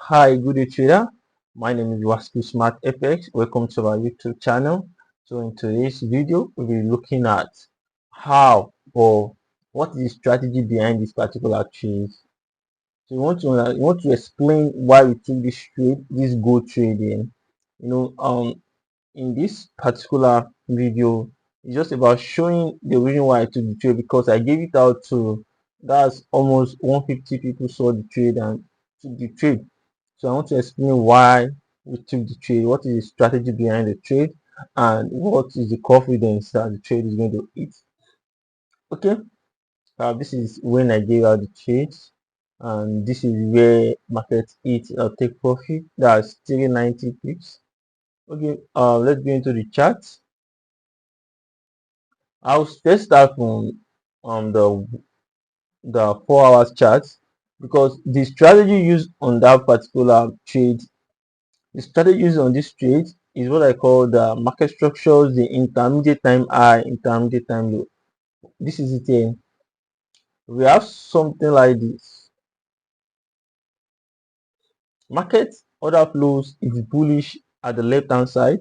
Hi, good day trader. My name is Wasku Smart FX. Welcome to our YouTube channel. So in today's video, we'll be looking at how or what is the strategy behind this particular trade. So you want to explain why we took this trade, this gold trading. You know, in this particular video, it's just about showing the reason why I took the trade because I gave it out to that's almost 150 people saw the trade and took the trade. So I want to explain why we took the trade, what is the strategy behind the trade, and what is the confidence that the trade is going to hit. Okay, this is when I gave out the trades, and this is where market hit take profit. That's 390 pips. Okay, let's go into the chart. I'll first start from the 4 hours chart because the strategy used on that particular trade, the strategy used on this trade is what I call the market structures, the intermediate time high, intermediate time low. This is it here. We have something like this. Market order flows is bullish at the left hand side.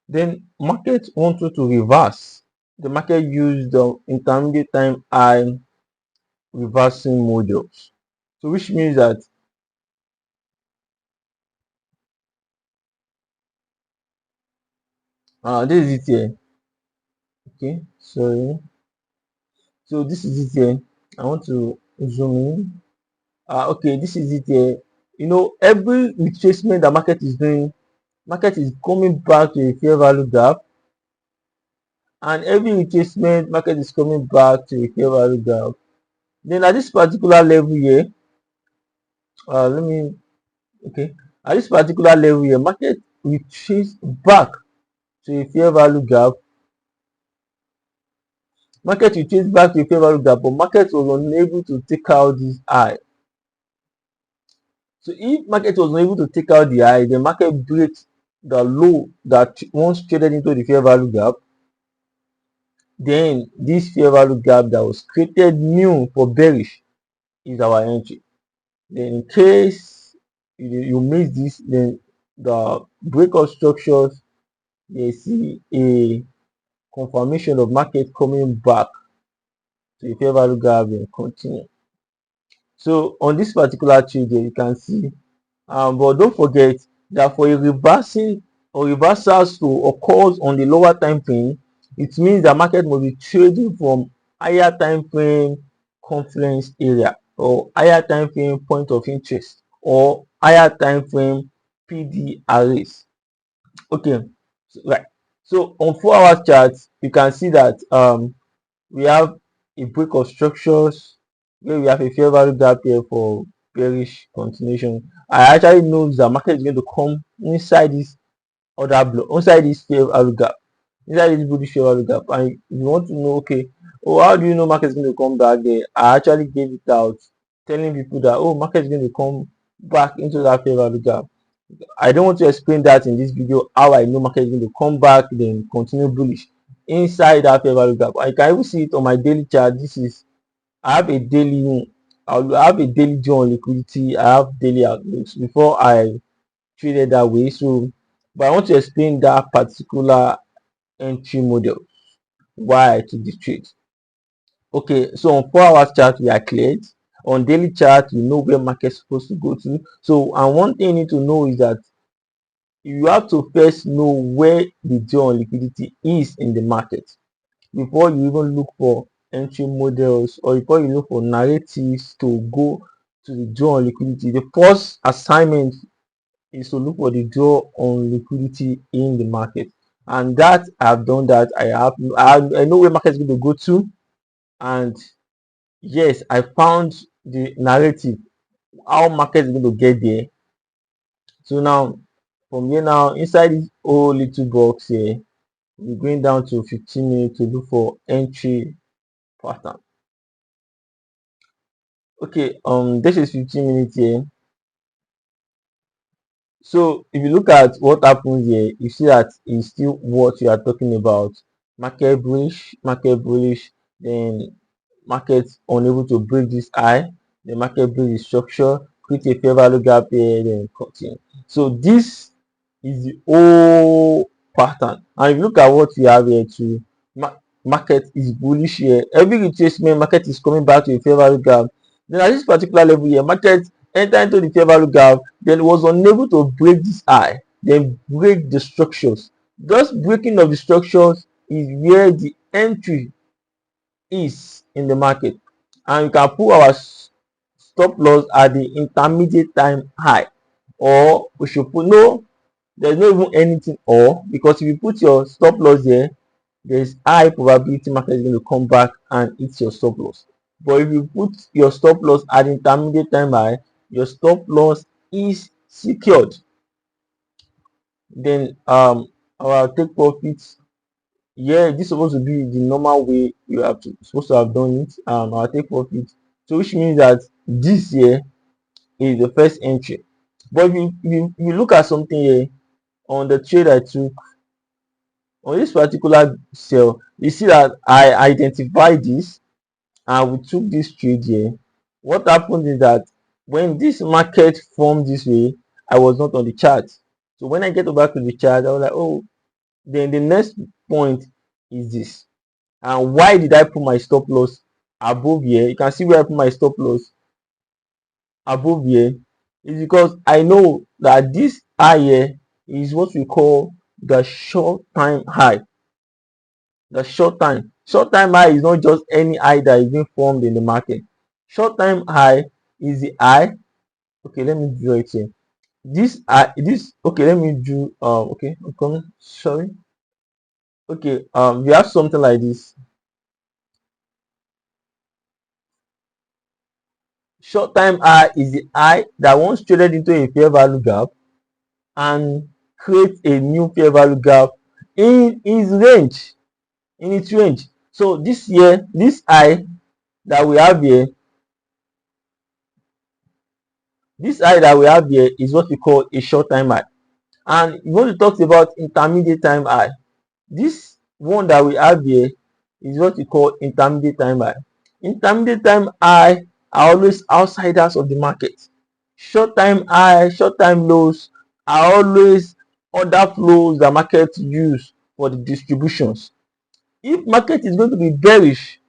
Then market wanted to reverse. The market used the intermediate time high reversing modules. So which means that this is it here. Okay, sorry. So this is it here. I want to zoom in. Okay, this is it here. You know, every retracement the market is doing, market is coming back to a fair value gap, and every retracement market is coming back to a fair value gap. Then at this particular level here, let me okay, at this particular level here, market retrace back to a fair value gap. Market retrace back to a fair value gap, but market was unable to take out this high. So if market was unable to take out the high, the market breaks the low that once traded into the fair value gap, then this fair value gap that was created new for bearish is our entry. Then in case you miss this, then the breakout structures, you see a confirmation of market coming back to the fair value gap and continue. So on this particular trade you can see, but don't forget that for a reversing or reversals to occurs on the lower time frame, it means the market must be trading from higher time frame confluence area or higher time frame point of interest or higher time frame PD arrays. Okay, so, right. So on 4 hours charts, you can see that we have a break of structures where we have a fair value gap here for bearish continuation. I actually know the market is going to come inside this other block, inside this fair value gap, inside this bullish fair value gap. And you want to know, okay, oh, how do you know market is going to come back there? I actually gave it out, telling people that, oh, market is going to come back into that fair value gap. I don't want to explain that in this video, how I know market is going to come back, then continue bullish inside that fair value gap. I can even see it on my daily chart. This is, I have a daily, I have a daily joy on liquidity. I have daily outlooks before I traded that way. So, but I want to explain that particular entry model, why I took the trade. Okay, so on 4 hours chart we are cleared. On daily chart, you know where market is supposed to go to. So, and one thing you need to know is that you have to first know where the joy on liquidity is in the market before you even look for entry models or before you look for narratives to go to the draw on liquidity. The first assignment is to look for the draw on liquidity in the market, and that I've done that. I know where market is going to go to, and yes, I found the narrative how market is going to get there. So now from here, now inside this whole little box here, we're going down to 15 minutes to look for entry pattern. Okay, this is 15 minutes here. So if you look at what happens here, you see that it's still what you are talking about. Market bullish, then market unable to break this high, the market break the structure, create a fair value gap here, then continue. So this is the whole pattern. And if you look at what we have here too, market is bullish here. Every retracement, market is coming back to a fair value gap. Then at this particular level here, market enter into the fair value gap, then was unable to break this high, then break the structures. Thus breaking of the structures is where the entry is in the market, and we can put our stop loss at the intermediate time high, or we should put, no, there's not even anything, or, because if you put your stop loss there, there's high probability market is going to come back and hit your stop loss. But if you put your stop loss at intermediate time high, your stop loss is secured. Then our take profits, yeah, this is supposed to be the normal way you have to supposed to have done it. Our take profit, so which means that this year is the first entry. But if you look at something here on the trade I took on this particular sell, you see that I identified this and we took this trade here. What happened is that when this market formed this way, I was not on the chart. So when I get back to the chart, I was like, oh, then the next point is this. And why did I put my stop loss above here? You can see where I put my stop loss above here is because I know that this high here is what we call the short time high. The short time high is not just any high that is being formed in the market. Short time high is the high. Okay, let me draw it here. This okay, let me do okay, I'm coming. Sorry. Okay, we have something like this. Short time high is the high that once traded into a fair value gap and create a new fair value gap in its range. So this year, this high that we have here, is what we call a short time high. And when we talk about intermediate time high, this one that we have here is what we call intermediate time high. Intermediate time high are always outsiders of the market. Short time high, short time lows are always other flows that market use for the distributions. If market is going to be bearish,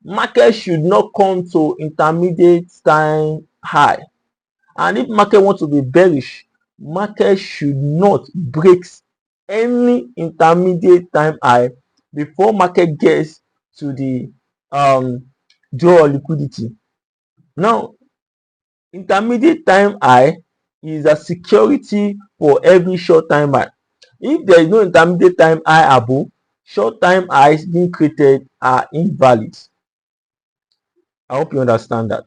market should not come to intermediate time high. And if market wants to be bearish, market should not break any intermediate time high before market gets to the draw liquidity. Now, intermediate time high is a security for every short time high. If there is no intermediate time high above, short time highs being created are invalid. I hope you understand that.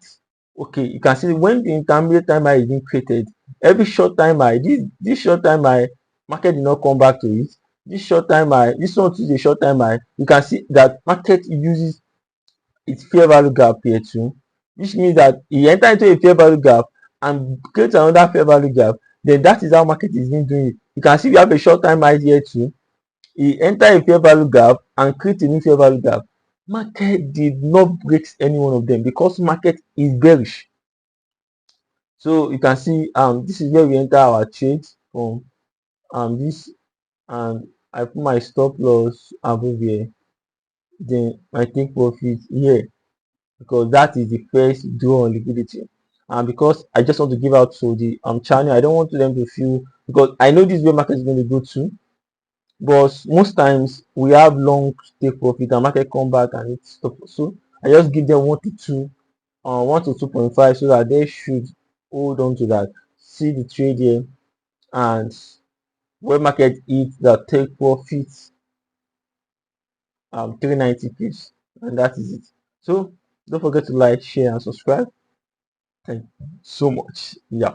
Okay, you can see when the intermediate time high is being created, every short time high, this short time high, market did not come back to it. This short time high, this one is a short time high. You can see that market uses its fair value gap here too, which means that he enter into a fair value gap and create another fair value gap. Then that is how market is being doing it. You can see we have a short time high here too. He enter a fair value gap and create a new fair value gap. Market did not break any one of them because market is bearish. So you can see this is where we enter our trades from this, and I put my stop loss above here, then I take profit here because that is the first draw on liquidity. And because I just want to give out to the channel, I don't want them to feel, because I know this is where market is going to go to, but most times we have long take profit and market come back and it's stop. So I just give them 1 to 2.5 so that they should hold on to that. See the trade here, and when market hits the take profits 390 pips, and that is it. So don't forget to like, share, and subscribe. Thank you so much. Yeah.